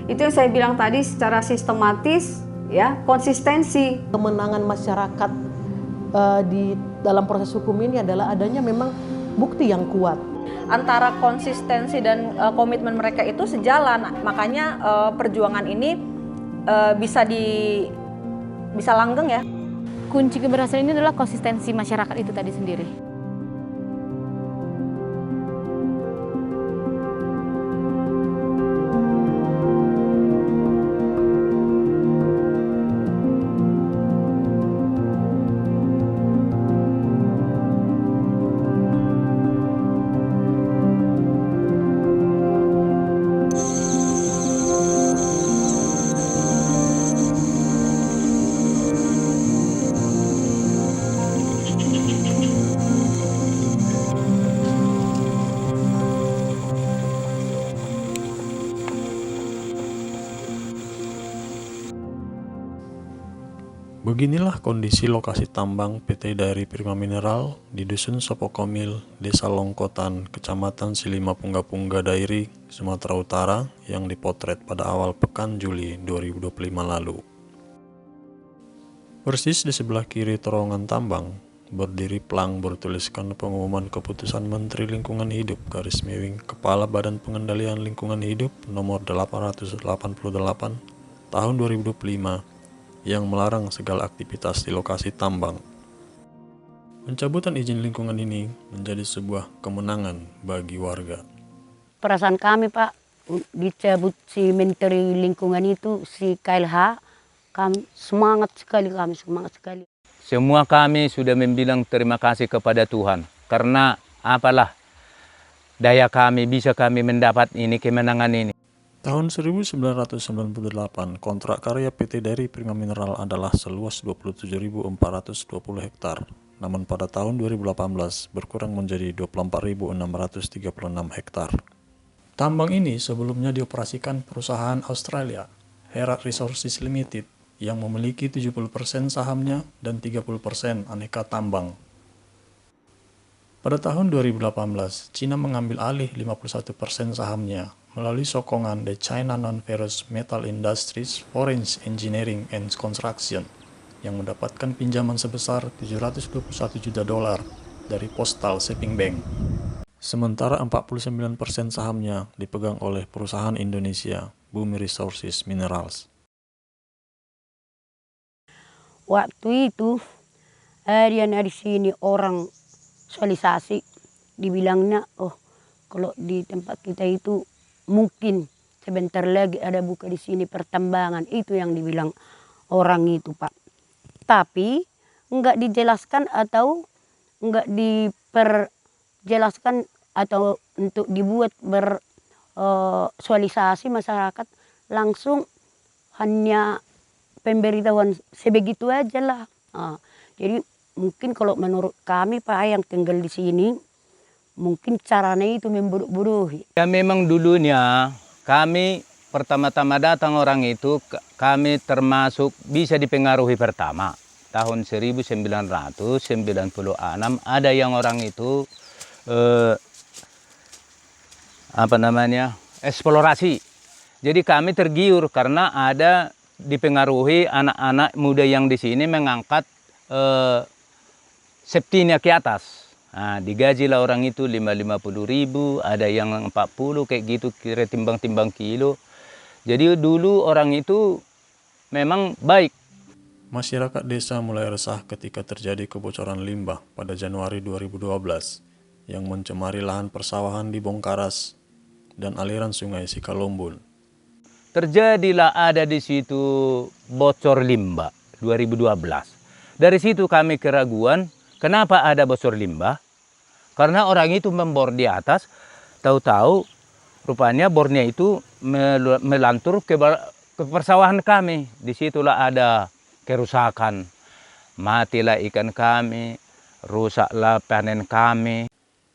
Itu yang saya bilang tadi, secara sistematis, ya, konsistensi. Kemenangan masyarakat di dalam proses hukum ini adalah adanya memang bukti yang kuat. Antara konsistensi dan komitmen mereka itu sejalan, makanya perjuangan ini bisa langgeng ya. Kunci keberhasilan ini adalah konsistensi masyarakat itu tadi sendiri. Beginilah kondisi lokasi tambang PT Dairi Prima Mineral di Dusun Sopokomil, Desa Longkotan, Kecamatan Silima Pungga-Pungga Dairi, Sumatera Utara yang dipotret pada awal pekan Juli 2025 lalu. Persis di sebelah kiri terowongan tambang, berdiri plang bertuliskan pengumuman keputusan Menteri Lingkungan Hidup garis miring Kepala Badan Pengendalian Lingkungan Hidup nomor 888 tahun 2025 yang melarang segala aktivitas di lokasi tambang. Pencabutan izin lingkungan ini menjadi sebuah kemenangan bagi warga. Perasaan kami, Pak, dicabut si Menteri Lingkungan itu, si KLH, kami semangat sekali. Semua kami sudah membilang terima kasih kepada Tuhan, karena apalah daya kami bisa kami mendapat ini kemenangan ini. Tahun 1998, kontrak karya PT Dairi Prima Mineral adalah seluas 27.420 hektar. Namun pada tahun 2018 berkurang menjadi 24.636 hektar. Tambang ini sebelumnya dioperasikan perusahaan Australia, Herat Resources Limited, yang memiliki 70% sahamnya dan 30% aneka tambang. Pada tahun 2018, Cina mengambil alih 51% sahamnya melalui sokongan The China Non-Ferrous Metal Industries Foreign Engineering and Construction yang mendapatkan pinjaman sebesar $721 juta dari Postal Saving Bank. Sementara 49% sahamnya dipegang oleh perusahaan Indonesia, Bumi Resources Minerals. Waktu itu ada di sini orang sosialisasi, dibilangnya, oh kalau di tempat kita itu mungkin sebentar lagi ada buka di sini pertambangan. Itu yang dibilang orang itu, Pak. Tapi enggak dijelaskan atau enggak diperjelaskan atau untuk dibuat bersosialisasi masyarakat, langsung hanya pemberitahuan sebegitu aja lah. Jadi mungkin kalau menurut kami, Pak, yang tinggal di sini, mungkin caranya itu membodoh-bodohi. Ya memang dulunya kami pertama-tama datang orang itu, kami termasuk bisa dipengaruhi pertama. Tahun 1996 ada yang orang itu eksplorasi. Jadi kami tergiur karena ada dipengaruhi anak-anak muda yang di sini mengangkat septinya ke atas. Nah, digajilah orang itu 50.000, ada yang 40 kayak gitu, kira timbang-timbang kilo. Jadi dulu orang itu memang baik. Masyarakat desa mulai resah ketika terjadi kebocoran limbah pada Januari 2012 yang mencemari lahan persawahan di Bongkaras dan aliran sungai Sikalombun. Terjadilah ada di situ bocor limbah 2012. Dari situ kami keraguan, kenapa ada bocor limbah? Karena orang itu membor di atas, tahu-tahu rupanya bornya itu melantur ke persawahan kami. Disitulah ada kerusakan, matilah ikan kami, rusaklah panen kami.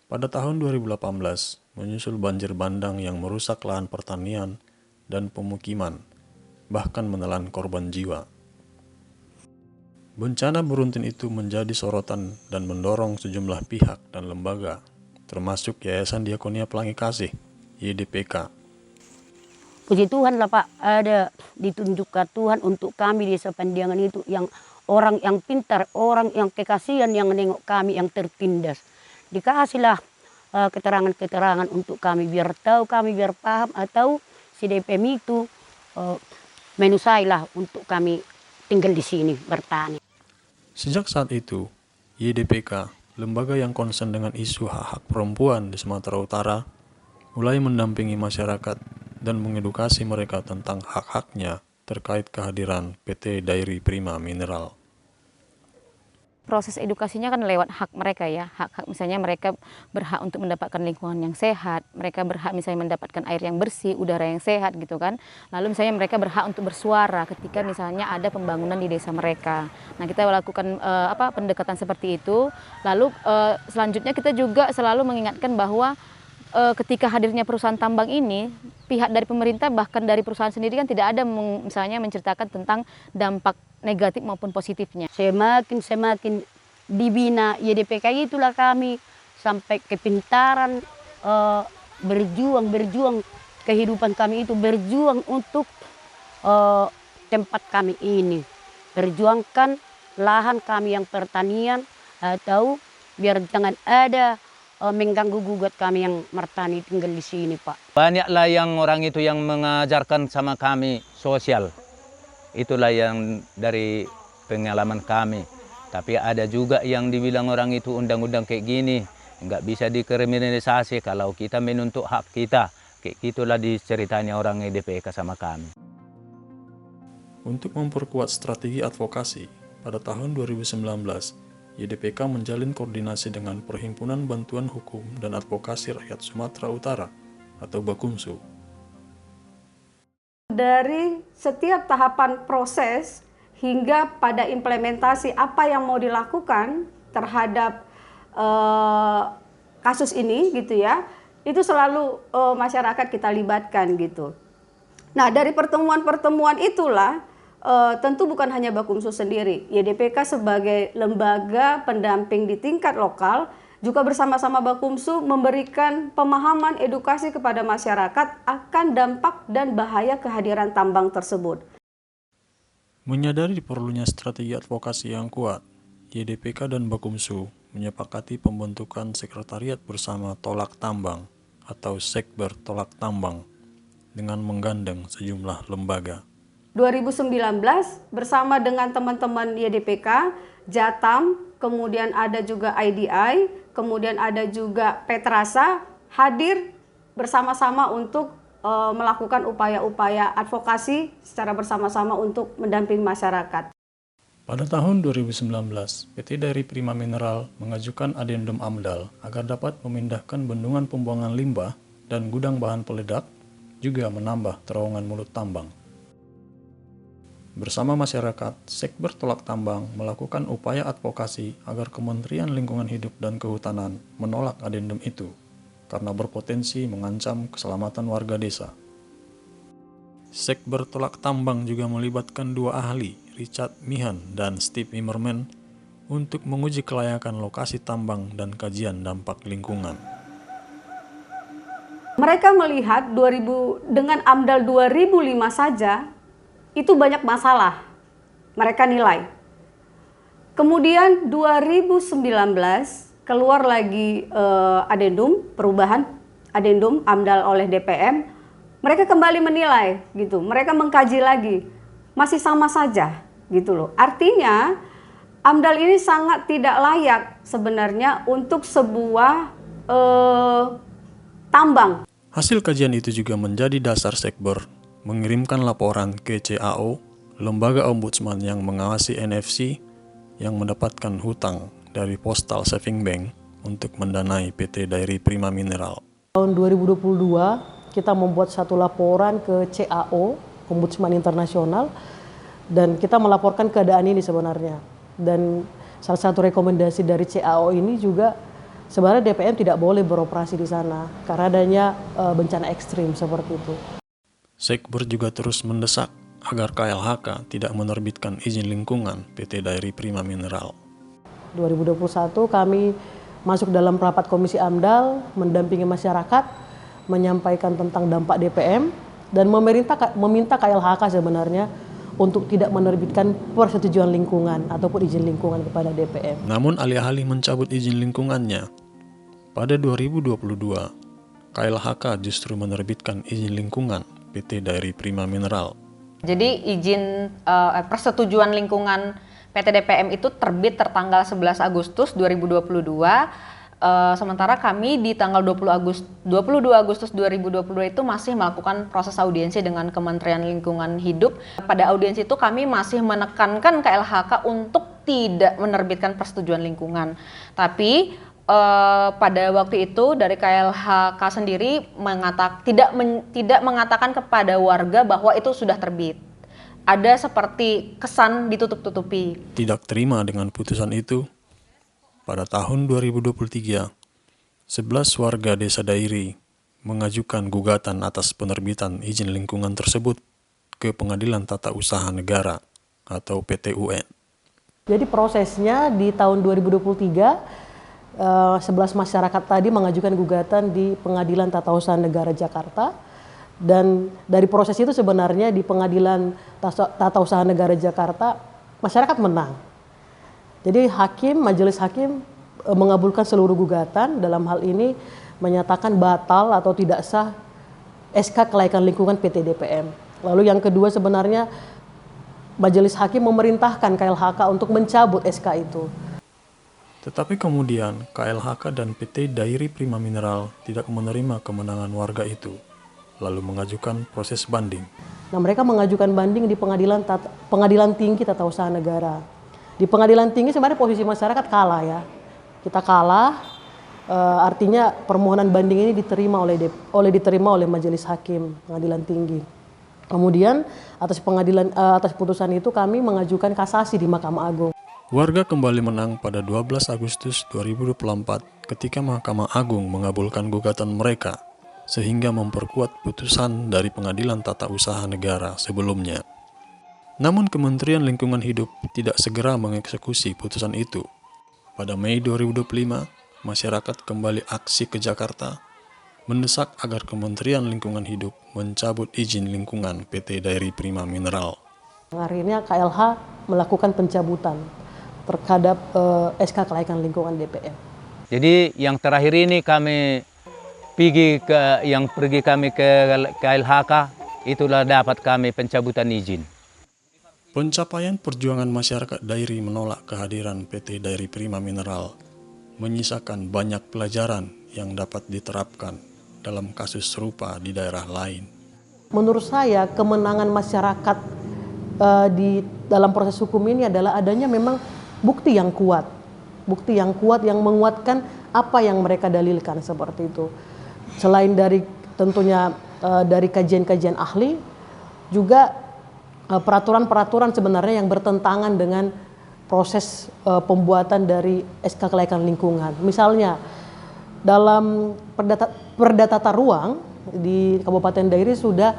Pada tahun 2018, menyusul banjir bandang yang merusak lahan pertanian dan pemukiman, bahkan menelan korban jiwa. Bencana beruntun itu menjadi sorotan dan mendorong sejumlah pihak dan lembaga, termasuk Yayasan Diakonia Pelangi Kasih, YDPK, Puji Tuhan lah Pak, ada ditunjukkan Tuhan untuk kami di Desa Pandiangan itu yang orang yang pintar, orang yang kekasihan yang menengok kami yang tertindas. Dikasihlah keterangan-keterangan untuk kami biar tahu, kami biar paham atau si DPM itu menusailah untuk kami tinggal di sini bertani. Sejak saat itu, YDPK, lembaga yang konsen dengan isu hak-hak perempuan di Sumatera Utara, mulai mendampingi masyarakat dan mengedukasi mereka tentang hak-haknya terkait kehadiran PT Dairy Prima Mineral. Proses edukasinya kan lewat hak mereka ya, hak-hak misalnya mereka berhak untuk mendapatkan lingkungan yang sehat, mereka berhak misalnya mendapatkan air yang bersih, udara yang sehat gitu kan. Lalu misalnya mereka berhak untuk bersuara ketika misalnya ada pembangunan di desa mereka. Nah kita melakukan pendekatan seperti itu. Lalu selanjutnya kita juga selalu mengingatkan bahwa ketika hadirnya perusahaan tambang ini, pihak dari pemerintah bahkan dari perusahaan sendiri kan tidak ada misalnya menceritakan tentang dampak negatif maupun positifnya. Semakin dibina YDPK itulah kami sampai kepintaran berjuang kehidupan kami itu berjuang untuk tempat kami ini, berjuangkan lahan kami yang pertanian atau biar jangan ada mengganggu gugat kami yang mertani tinggal di sini Pak. Banyaklah yang orang itu yang mengajarkan sama kami sosial. Itulah yang dari pengalaman kami. Tapi ada juga yang dibilang orang itu undang-undang kayak gini, nggak bisa dikriminalisasi kalau kita menuntut hak kita. Kayak gitulah diceritanya orang YDPK sama kami. Untuk memperkuat strategi advokasi, pada tahun 2019, YDPK menjalin koordinasi dengan Perhimpunan Bantuan Hukum dan Advokasi Rakyat Sumatera Utara atau Bakumsu. Dari setiap tahapan proses hingga pada implementasi apa yang mau dilakukan terhadap kasus ini gitu ya, itu selalu masyarakat kita libatkan gitu. Nah dari pertemuan-pertemuan itulah tentu bukan hanya Bakumsu sendiri, YDPK sebagai lembaga pendamping di tingkat lokal juga bersama-sama Bakumsu memberikan pemahaman edukasi kepada masyarakat akan dampak dan bahaya kehadiran tambang tersebut. Menyadari perlunya strategi advokasi yang kuat, YDPK dan Bakumsu menyepakati pembentukan sekretariat bersama Tolak Tambang atau Sekber Tolak Tambang dengan menggandeng sejumlah lembaga. 2019 bersama dengan teman-teman YDPK, Jatam, kemudian ada juga IDI, kemudian ada juga Petrasa hadir bersama-sama untuk melakukan upaya-upaya advokasi secara bersama-sama untuk mendampingi masyarakat. Pada tahun 2019, PT Dairy Prima Mineral mengajukan adendum AMDAL agar dapat memindahkan bendungan pembuangan limbah dan gudang bahan peledak, juga menambah terowongan mulut tambang. Bersama masyarakat, Sekber Tolak Tambang melakukan upaya advokasi agar Kementerian Lingkungan Hidup dan Kehutanan menolak adendum itu karena berpotensi mengancam keselamatan warga desa. Sekber Tolak Tambang juga melibatkan dua ahli, Richard Mihan dan Steve Immerman, untuk menguji kelayakan lokasi tambang dan kajian dampak lingkungan. Mereka melihat dengan AMDAL 2005 saja itu banyak masalah, mereka nilai. Kemudian 2019 keluar lagi adendum, perubahan adendum AMDAL oleh DPM, mereka kembali menilai gitu, mereka mengkaji lagi, masih sama saja gitu loh. Artinya AMDAL ini sangat tidak layak sebenarnya untuk sebuah tambang. Hasil kajian itu juga menjadi dasar Sekber mengirimkan laporan ke CAO, lembaga ombudsman yang mengawasi NFC, yang mendapatkan hutang dari Postal Saving Bank untuk mendanai PT Dairy Prima Mineral. Tahun 2022 kita membuat satu laporan ke CAO, Ombudsman Internasional, dan kita melaporkan keadaan ini sebenarnya. Dan salah satu rekomendasi dari CAO ini juga sebenarnya DPM tidak boleh beroperasi di sana karena adanya bencana ekstrim seperti itu. Sekber juga terus mendesak agar KLHK tidak menerbitkan izin lingkungan PT Dairy Prima Mineral. 2021 kami masuk dalam rapat komisi AMDAL, mendampingi masyarakat, menyampaikan tentang dampak DPM, dan meminta KLHK sebenarnya untuk tidak menerbitkan persetujuan lingkungan ataupun izin lingkungan kepada DPM. Namun alih-alih mencabut izin lingkungannya, pada 2022, KLHK justru menerbitkan izin lingkungan PT Dairi Prima Mineral. Jadi izin persetujuan lingkungan PT DPM itu terbit tertanggal 11 Agustus 2022. Sementara kami di tanggal 22 Agustus 2022 itu masih melakukan proses audiensi dengan Kementerian Lingkungan Hidup. Pada audiensi itu kami masih menekankan KLHK untuk tidak menerbitkan persetujuan lingkungan. Tapi pada waktu itu dari KLHK sendiri tidak mengatakan kepada warga bahwa itu sudah terbit. Ada seperti kesan ditutup-tutupi. Tidak terima dengan putusan itu, pada tahun 2023, 11 warga desa Dairi mengajukan gugatan atas penerbitan izin lingkungan tersebut ke Pengadilan Tata Usaha Negara atau PT-UN. Jadi prosesnya di tahun 2023, 11 masyarakat tadi mengajukan gugatan di Pengadilan Tata Usaha Negara Jakarta, dan dari proses itu sebenarnya di Pengadilan Tata Usaha Negara Jakarta masyarakat menang. Jadi majelis hakim mengabulkan seluruh gugatan, dalam hal ini menyatakan batal atau tidak sah SK kelaikan lingkungan PT DPM. Lalu yang kedua sebenarnya majelis hakim memerintahkan KLHK untuk mencabut SK itu. Tetapi kemudian KLHK dan PT Dairi Prima Mineral tidak menerima kemenangan warga itu, lalu mengajukan proses banding. Nah, mereka mengajukan banding di Pengadilan Tinggi Tata Usaha Negara. Di Pengadilan Tinggi sebenarnya posisi masyarakat kalah ya. Kita kalah, artinya permohonan banding ini diterima oleh majelis hakim Pengadilan Tinggi. Kemudian atas putusan itu kami mengajukan kasasi di Mahkamah Agung. Warga kembali menang pada 12 Agustus 2024 ketika Mahkamah Agung mengabulkan gugatan mereka sehingga memperkuat putusan dari Pengadilan Tata Usaha Negara sebelumnya. Namun Kementerian Lingkungan Hidup tidak segera mengeksekusi putusan itu. Pada Mei 2025, masyarakat kembali aksi ke Jakarta, mendesak agar Kementerian Lingkungan Hidup mencabut izin lingkungan PT Dairi Prima Mineral. Akhirnya KLH melakukan pencabutan terhadap SK kelaikan lingkungan DPM. Jadi yang terakhir ini kami pergi kami ke KLHK, itulah dapat kami pencabutan izin. Pencapaian perjuangan masyarakat Dairi menolak kehadiran PT Dairi Prima Mineral menyisakan banyak pelajaran yang dapat diterapkan dalam kasus serupa di daerah lain. Menurut saya kemenangan masyarakat di dalam proses hukum ini adalah adanya memang bukti yang kuat yang menguatkan apa yang mereka dalilkan seperti itu. Selain dari tentunya dari kajian-kajian ahli, juga peraturan-peraturan sebenarnya yang bertentangan dengan proses pembuatan dari SK kelaikan lingkungan. Misalnya dalam Perda Tata Ruang di Kabupaten Dairi sudah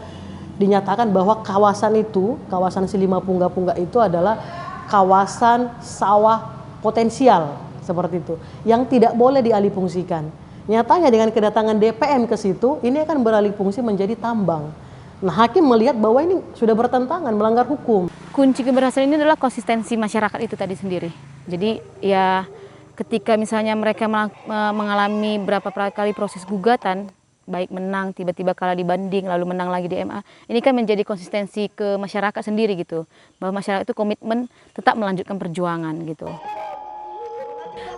dinyatakan bahwa kawasan Silima Pungga itu adalah kawasan sawah potensial seperti itu yang tidak boleh dialihfungsikan. Nyatanya dengan kedatangan DPM ke situ, ini akan beralih fungsi menjadi tambang. Nah, hakim melihat bahwa ini sudah bertentangan, melanggar hukum. Kunci keberhasilan ini adalah konsistensi masyarakat itu tadi sendiri. Jadi ya ketika misalnya mereka mengalami berapa kali proses gugatan, baik menang, tiba-tiba kalah di banding, lalu menang lagi di MA, ini kan menjadi konsistensi ke masyarakat sendiri gitu. Bahwa masyarakat itu komitmen tetap melanjutkan perjuangan gitu.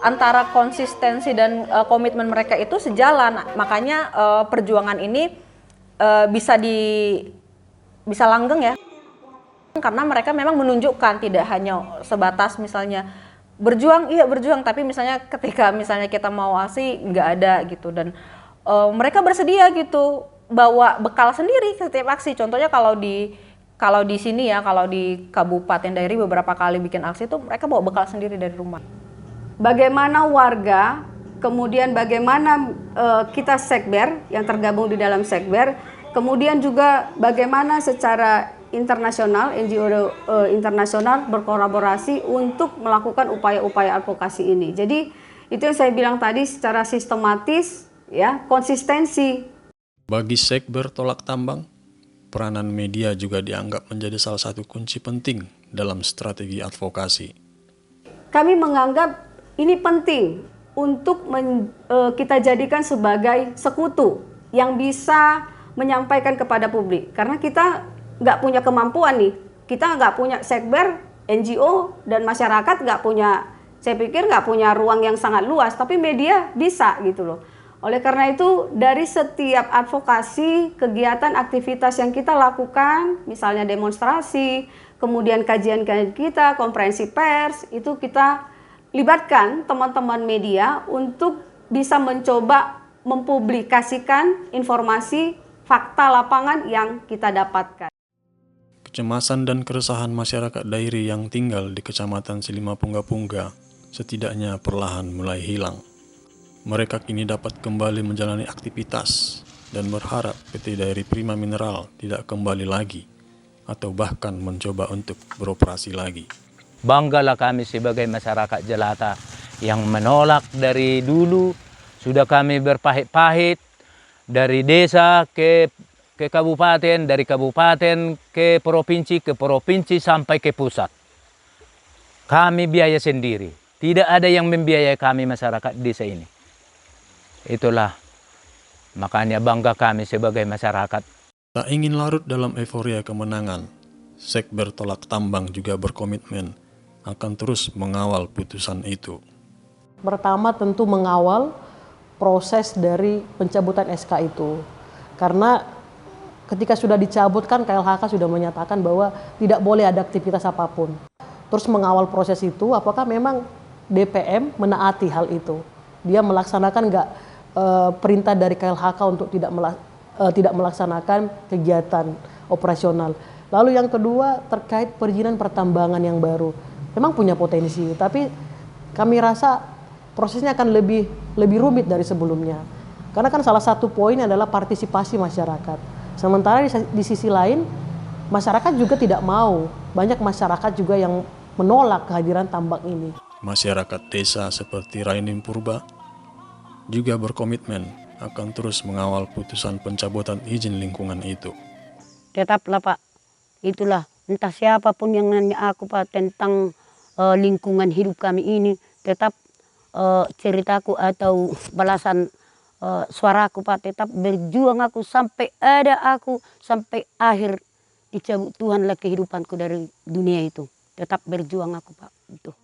Antara konsistensi dan komitmen mereka itu sejalan, makanya perjuangan ini bisa langgeng ya, karena mereka memang menunjukkan tidak hanya sebatas misalnya berjuang, tapi misalnya ketika misalnya kita mau aksi nggak ada gitu, dan mereka bersedia gitu bawa bekal sendiri ke setiap aksi. Contohnya kalau di sini ya, kalau di Kabupaten Dairi beberapa kali bikin aksi itu mereka bawa bekal sendiri dari rumah. Bagaimana warga, kemudian bagaimana kita sekber yang tergabung di dalam sekber, kemudian juga bagaimana secara internasional, NGO internasional berkolaborasi untuk melakukan upaya-upaya advokasi ini. Jadi itu yang saya bilang tadi, secara sistematis ya, konsistensi. Bagi sekber tolak tambang, peranan media juga dianggap menjadi salah satu kunci penting dalam strategi advokasi. Kami menganggap ini penting untuk kita jadikan sebagai sekutu yang bisa menyampaikan kepada publik. Karena kita nggak punya kemampuan nih, kita nggak punya sekber, NGO, dan masyarakat nggak punya, saya pikir nggak punya ruang yang sangat luas, tapi media bisa gitu loh. Oleh karena itu, dari setiap advokasi, kegiatan, aktivitas yang kita lakukan, misalnya demonstrasi, kemudian kajian kita, konferensi pers, itu kita libatkan teman-teman media untuk bisa mencoba mempublikasikan informasi fakta lapangan yang kita dapatkan. Kecemasan dan keresahan masyarakat Dairi yang tinggal di Kecamatan Silimapungga-Pungga setidaknya perlahan mulai hilang. Mereka kini dapat kembali menjalani aktivitas dan berharap PT Dairi Prima Mineral tidak kembali lagi atau bahkan mencoba untuk beroperasi lagi. Banggalah kami sebagai masyarakat Jelata yang menolak dari dulu. Sudah kami berpahit-pahit dari desa ke kabupaten, dari kabupaten ke provinsi sampai ke pusat. Kami biaya sendiri. Tidak ada yang membiayai kami masyarakat desa ini. Itulah makanya bangga kami sebagai masyarakat. Tak ingin larut dalam euforia kemenangan, Sekber Tolak Tambang juga berkomitmen akan terus mengawal putusan itu. Pertama tentu mengawal proses dari pencabutan SK itu. Karena ketika sudah dicabut kan KLHK sudah menyatakan bahwa tidak boleh ada aktivitas apapun. Terus mengawal proses itu, apakah memang DPM menaati hal itu? Dia melaksanakan nggak perintah dari KLHK untuk tidak melaksanakan kegiatan operasional. Lalu yang kedua terkait perizinan pertambangan yang baru. Memang punya potensi, tapi kami rasa prosesnya akan lebih rumit dari sebelumnya. Karena kan salah satu poin adalah partisipasi masyarakat. Sementara di sisi lain, masyarakat juga tidak mau. Banyak masyarakat juga yang menolak kehadiran tambang ini. Masyarakat desa seperti Rainim Purba juga berkomitmen akan terus mengawal putusan pencabutan izin lingkungan itu. Tetaplah Pak, itulah entah siapapun yang nanya aku Pak tentang lingkungan hidup kami ini, tetap ceritaku atau balasan suaraku Pak, tetap berjuang aku sampai ada aku, sampai akhir dicabut Tuhanlah kehidupanku dari dunia itu. Tetap berjuang aku Pak, itu.